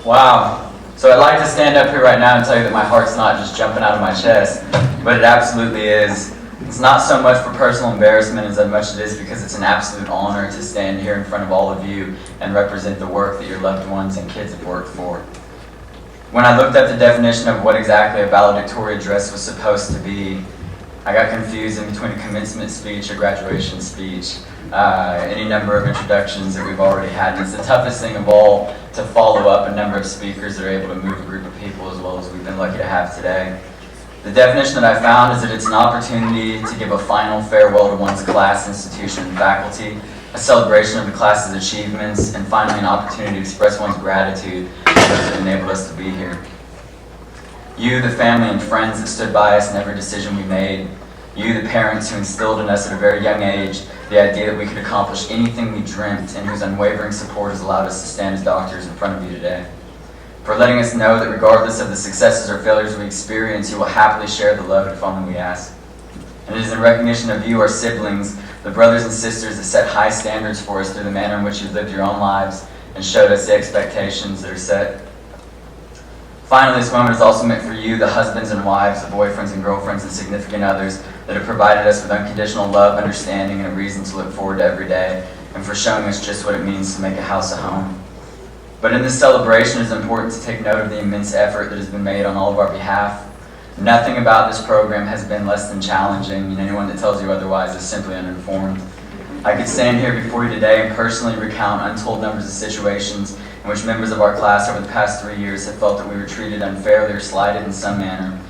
Wow. So I'd like to stand up here right now and tell you that my heart's not just jumping out of my chest, but it absolutely is. It's not so much for personal embarrassment as much as it is because it's an absolute honor to stand here in front of all of you and represent the work that your loved ones and kids have worked for. When I looked up the definition of what exactly a valedictorian address was supposed to be, I got confused in between a commencement speech, a graduation speech, any number of introductions that we've already had. And it's the toughest thing of all to follow up a number of speakers that are able to move a group of people as well as we've been lucky to have today. The definition that I found is that it's an opportunity to give a final farewell to one's class, institution, and faculty, a celebration of the class's achievements, and finally an opportunity to express one's gratitude to those that enabled us to be here. You, the family and friends that stood by us in every decision we made. You, the parents who instilled in us at a very young age the idea that we could accomplish anything we dreamt and whose unwavering support has allowed us to stand as doctors in front of you today. For letting us know that regardless of the successes or failures we experience, you will happily share the love if only we ask. And it is in recognition of you, our siblings, the brothers and sisters that set high standards for us through the manner in which you lived your own lives and showed us the expectations that are set. Finally, this moment is also meant for you, the husbands and wives, the boyfriends and girlfriends and significant others that have provided us with unconditional love, understanding, and a reason to look forward to every day, and for showing us just what it means to make a house a home. But in this celebration, it is important to take note of the immense effort that has been made on all of our behalf. Nothing about this program has been less than challenging, and anyone that tells you otherwise is simply uninformed. I could stand here before you today and personally recount untold numbers of situations in which members of our class over the past 3 years have felt that we were treated unfairly or slighted in some manner.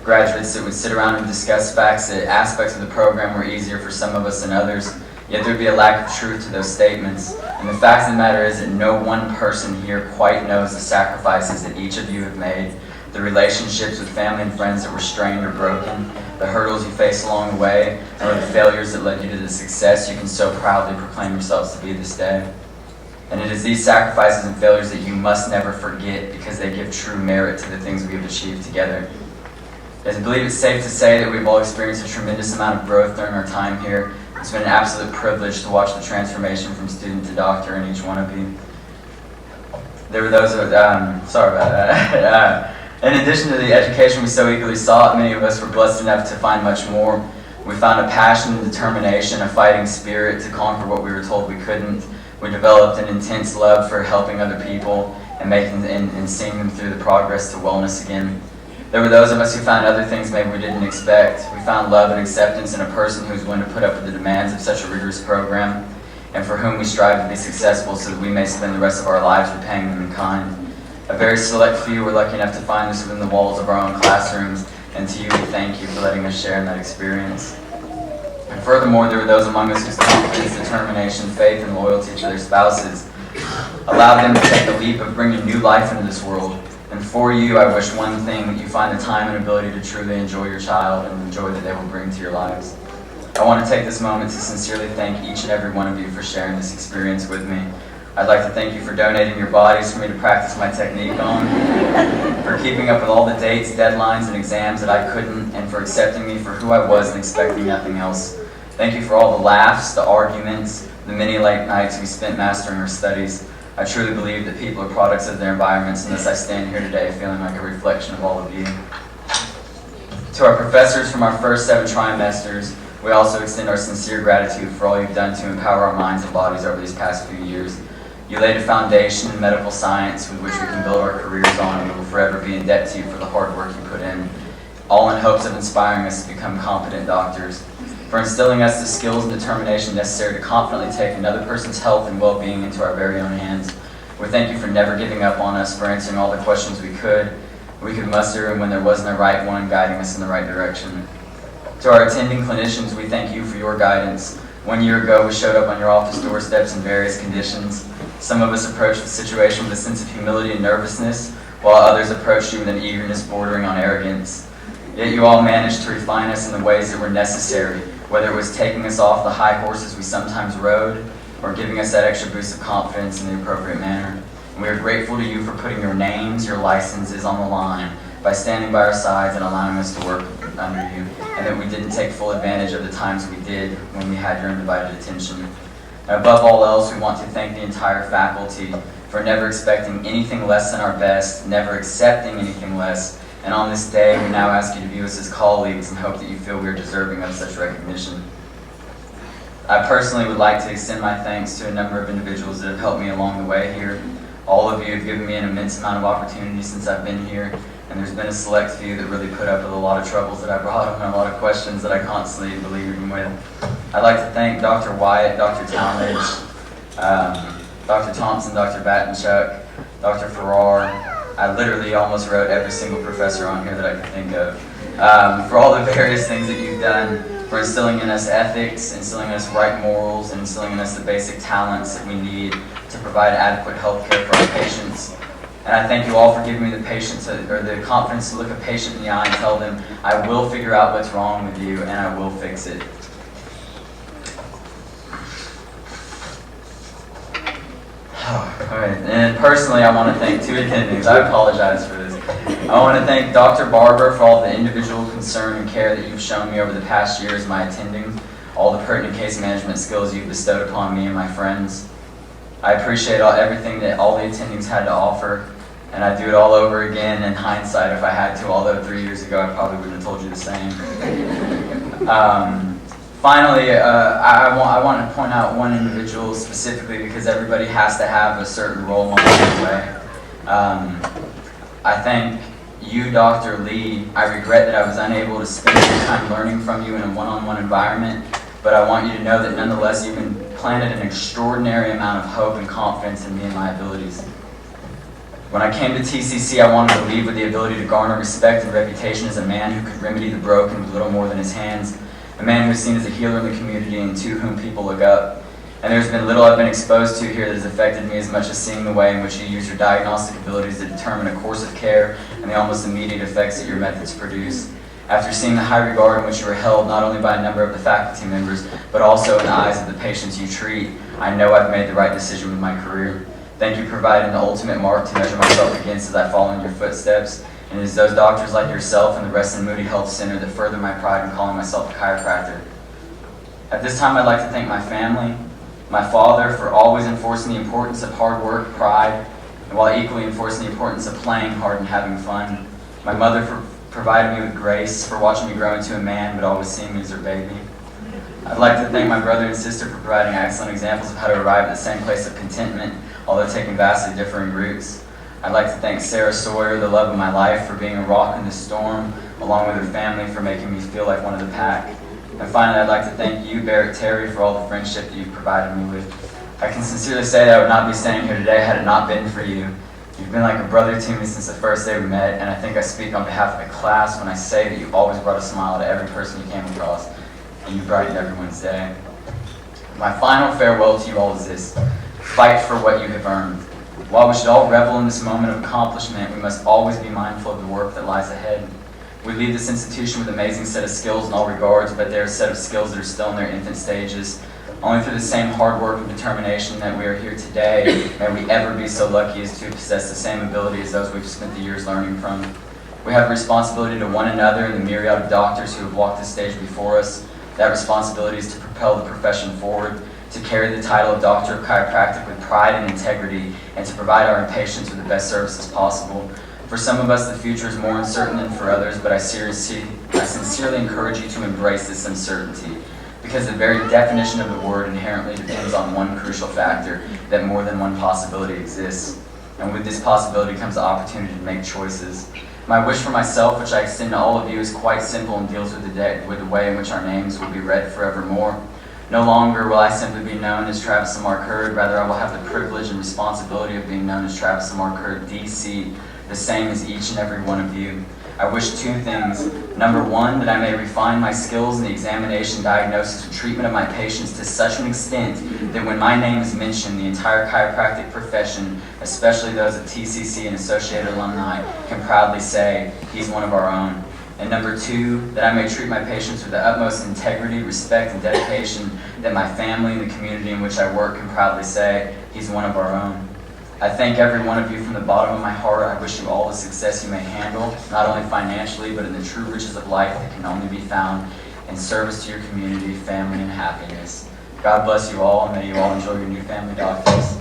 Graduates that would sit around and discuss facts that aspects of the program were easier for some of us than others, yet there would be a lack of truth to those statements. And the fact of the matter is that no one person here quite knows the sacrifices that each of you have made, the relationships with family and friends that were strained or broken, the hurdles you faced along the way, or the failures that led you to the success you can so proudly proclaim yourselves to be this day. And it is these sacrifices and failures that you must never forget because they give true merit to the things we have achieved together. I believe it's safe to say that we've all experienced a tremendous amount of growth during our time here. It's been an absolute privilege to watch the transformation from student to doctor in each one of you. There were those who, sorry about that. In addition to the education we so eagerly sought, many of us were blessed enough to find much more. We found a passion and determination, a fighting spirit to conquer what we were told we couldn't. We developed an intense love for helping other people and seeing them through the progress to wellness again. There were those of us who found other things maybe we didn't expect. We found love and acceptance in a person who was willing to put up with the demands of such a rigorous program, and for whom we strive to be successful so that we may spend the rest of our lives repaying them in kind. A very select few were lucky enough to find this within the walls of our own classrooms, and to you we thank you for letting us share in that experience. And furthermore, there were those among us whose confidence, determination, faith, and loyalty to their spouses allowed them to take the leap of bringing new life into this world. And for you, I wish one thing, that you find the time and ability to truly enjoy your child and the joy that they will bring to your lives. I want to take this moment to sincerely thank each and every one of you for sharing this experience with me. I'd like to thank you for donating your bodies for me to practice my technique on, for keeping up with all the dates, deadlines, and exams that I couldn't, and for accepting me for who I was and expecting nothing else. Thank you for all the laughs, the arguments, the many late nights we spent mastering our studies. I truly believe that people are products of their environments, and thus I stand here today feeling like a reflection of all of you. To our professors from our first 7 trimesters, we also extend our sincere gratitude for all you've done to empower our minds and bodies over these past few years. You laid a foundation in medical science with which we can build our careers on, and we will forever be in debt to you for the hard work you put in, all in hopes of inspiring us to become competent doctors, for instilling us the skills and determination necessary to confidently take another person's health and well-being into our very own hands. We thank you for never giving up on us, for answering all the questions we could muster, and when there wasn't a right one, guiding us in the right direction. To our attending clinicians, we thank you for your guidance. 1 year ago, we showed up on your office doorsteps in various conditions. Some of us approached the situation with a sense of humility and nervousness, while others approached you with an eagerness bordering on arrogance. Yet you all managed to refine us in the ways that were necessary, whether it was taking us off the high horses we sometimes rode, or giving us that extra boost of confidence in the appropriate manner. And we are grateful to you for putting your names, your licenses on the line by standing by our sides and allowing us to work under you, and that we didn't take full advantage of the times we did when we had your undivided attention. And above all else, we want to thank the entire faculty for never expecting anything less than our best, never accepting anything less, and on this day we now ask you to view us as colleagues and hope that you feel we are deserving of such recognition. I personally would like to extend my thanks to a number of individuals that have helped me along the way here. All of you have given me an immense amount of opportunity since I've been here, and there's been a select few that really put up with a lot of troubles that I brought up and a lot of questions that I constantly believed in with. I'd like to thank Dr. Wyatt, Dr. Talmadge, Dr. Thompson, Dr. Battenchuk, Dr. Farrar. I literally almost wrote every single professor on here that I could think of. For all the various things that you've done, for instilling in us ethics, instilling in us right morals, and instilling in us the basic talents that we need to provide adequate health care for our patients. And I thank you all for giving me the patience or the confidence to look a patient in the eye and tell them, I will figure out what's wrong with you and I will fix it. Alright, and personally I want to thank two attendings. I apologize for this. I want to thank Dr. Barber for all the individual concern and care that you've shown me over the past year as my attending, all the pertinent case management skills you've bestowed upon me and my friends. I appreciate everything that all the attendings had to offer, and I'd do it all over again in hindsight if I had to, although 3 years ago I probably wouldn't have told you the same. Finally, I want to point out one individual specifically because everybody has to have a certain role model in a way. I thank you, Dr. Lee. I regret that I was unable to spend some time learning from you in a one-on-one environment, but I want you to know that nonetheless you've implanted an extraordinary amount of hope and confidence in me and my abilities. When I came to TCC, I wanted to leave with the ability to garner respect and reputation as a man who could remedy the broken with little more than his hands, a man who is seen as a healer in the community and to whom people look up. And there's been little I've been exposed to here that has affected me as much as seeing the way in which you use your diagnostic abilities to determine a course of care and the almost immediate effects that your methods produce. After seeing the high regard in which you are held not only by a number of the faculty members, but also in the eyes of the patients you treat, I know I've made the right decision with my career. Thank you for providing the ultimate mark to measure myself against as I follow in your footsteps. And it is those doctors like yourself and the rest in Moody Health Center that further my pride in calling myself a chiropractor. At this time, I'd like to thank my family, my father for always enforcing the importance of hard work, pride, and while equally enforcing the importance of playing hard and having fun. My mother for providing me with grace, for watching me grow into a man, but always seeing me as her baby. I'd like to thank my brother and sister for providing excellent examples of how to arrive at the same place of contentment, although taking vastly differing routes. I'd like to thank Sarah Sawyer, the love of my life, for being a rock in the storm, along with her family for making me feel like one of the pack. And finally, I'd like to thank you, Barrett Terry, for all the friendship that you've provided me with. I can sincerely say that I would not be standing here today had it not been for you. You've been like a brother to me since the first day we met, and I think I speak on behalf of the class when I say that you've always brought a smile to every person you came across, and you brightened everyone's day. My final farewell to you all is this: fight for what you have earned. While we should all revel in this moment of accomplishment, we must always be mindful of the work that lies ahead. We leave this institution with an amazing set of skills in all regards, but they're a set of skills that are still in their infant stages. Only through the same hard work and determination that we are here today may we ever be so lucky as to possess the same ability as those we've spent the years learning from. We have a responsibility to one another and the myriad of doctors who have walked this stage before us. That responsibility is to propel the profession forward, to carry the title of Doctor of Chiropractic with pride and integrity, and to provide our patients with the best services possible. For some of us, the future is more uncertain than for others, but I sincerely encourage you to embrace this uncertainty, because the very definition of the word inherently depends on one crucial factor, that more than one possibility exists. And with this possibility comes the opportunity to make choices. My wish for myself, which I extend to all of you, is quite simple and deals with the way in which our names will be read forevermore. No longer will I simply be known as Travis Lamar Curd, rather I will have the privilege and responsibility of being known as Travis Lamar Curd, DC, the same as each and every one of you. I wish two things. Number one, that I may refine my skills in the examination, diagnosis, and treatment of my patients to such an extent that when my name is mentioned, the entire chiropractic profession, especially those at TCC and associated alumni, can proudly say, he's one of our own. And number two, that I may treat my patients with the utmost integrity, respect, and dedication that my family and the community in which I work can proudly say, he's one of our own. I thank every one of you from the bottom of my heart. I wish you all the success you may handle, not only financially, but in the true riches of life that can only be found in service to your community, family, and happiness. God bless you all, and may you all enjoy your new family doctors.